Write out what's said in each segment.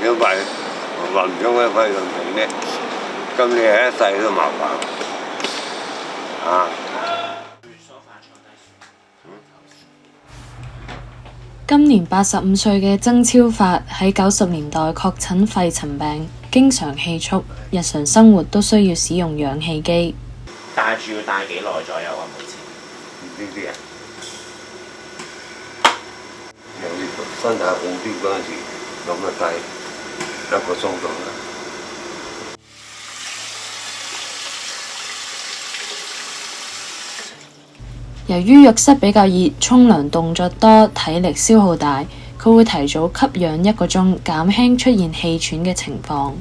如果話唔想佢費咁平咧，咁你係一世都麻煩啊！今年85歲嘅曾超發喺90年代確診肺塵病，經常氣促，日常生活都需要使用氧氣機。戴住要戴幾耐左右啊？每次呢啲啊，有啲身體好啲嗰陣時，咁啊戴1個鐘度啦。由於浴室比較熱，沖涼動作多，體力消耗大，佢會提早吸氧1個鐘，減輕出現氣喘嘅情況。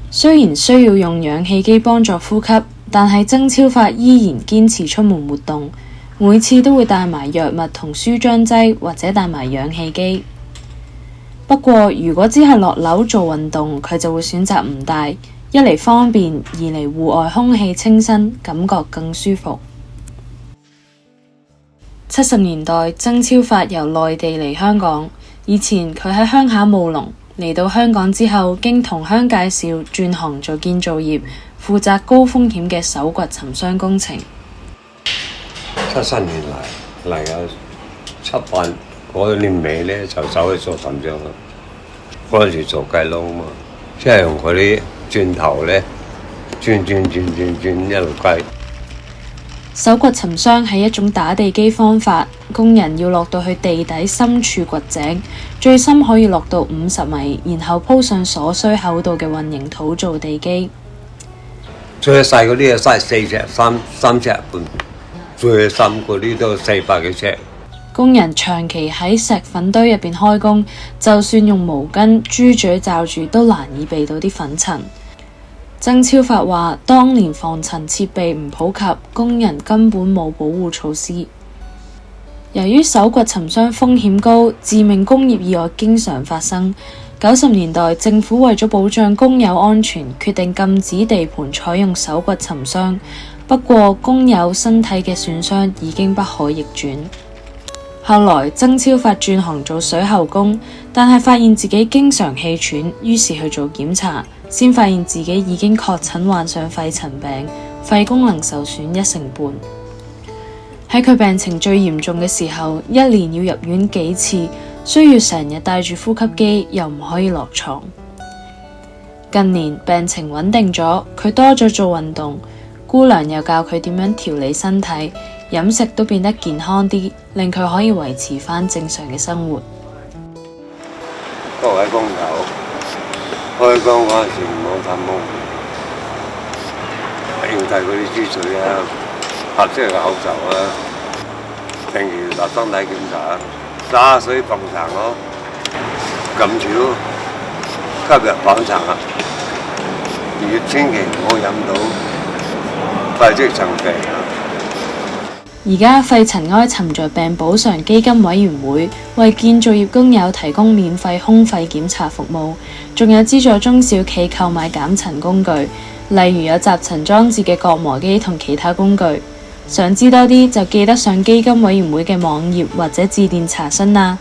雖然需要用氧氣機幫助呼吸，但係曾超發依然堅持出門活動，每次都會帶埋藥物同舒張劑，或者帶埋氧氣機。不過如果只係落樓做運動，佢就會選擇唔帶。一嚟方便，二嚟戶外空氣清新，感覺更舒服。70年代，曾超發由內地嚟香港。以前佢喺鄉下務農，嚟到香港之後，經同鄉介紹轉行做建造業，負責高風險嘅搜掘沉箱工程。77年嚟啊，7、8嗰年尾咧就走去做沉箱啦。嗰陣時做雞窿啊嘛，即係用嗰啲轉頭咧，轉一路雞。搜掘沉箱係一種打地基方法，工人要落到去地底深處掘井，最深可以落到50米，然後鋪上所需厚度嘅混凝土做地基。最細嗰啲啊，嘥4尺3尺半，最深嗰啲都400幾尺。工人長期喺石粉堆入邊開工，就算用毛巾、豬嘴罩住，都難以避到啲粉塵。曾超發話：當年防塵設備唔普及，工人根本冇保護措施。由於搜掘沉箱風險高，致命工業意外經常發生。90年代，政府為咗保障工友安全，決定禁止地盤採用搜掘沉箱。不過，工友身體嘅損傷已經不可逆轉。後來，曾超發轉行做水喉工，但係發現自己經常氣喘，於是去做檢查，先發現自己已經確診患上肺塵病，肺功能受損1成半。喺佢病情最嚴重嘅時候，一年要入院幾次，需要成日帶住呼吸機，又唔可以落床。近年病情穩定咗，佢多咗做運動，姑娘又教佢點樣調理身體，飲食都變得健康啲，令佢可以維持返正常嘅生活。各位工友，開工嗰陣時唔好貪污，要帶嗰啲豬嘴啊，合適嘅口罩啊，定期做身體檢查，灑水防塵咯，咁少吸入防塵啊，千祈唔好飲到肺積塵病啊！而家肺塵埃沉着病補償基金委員會為建造業工友提供免費胸肺檢查服務，仲有資助中小企購買減塵工具，例如有集塵裝置嘅割磨機同其他工具。想知多啲就記得上基金委員會嘅網頁或者致電查詢啦。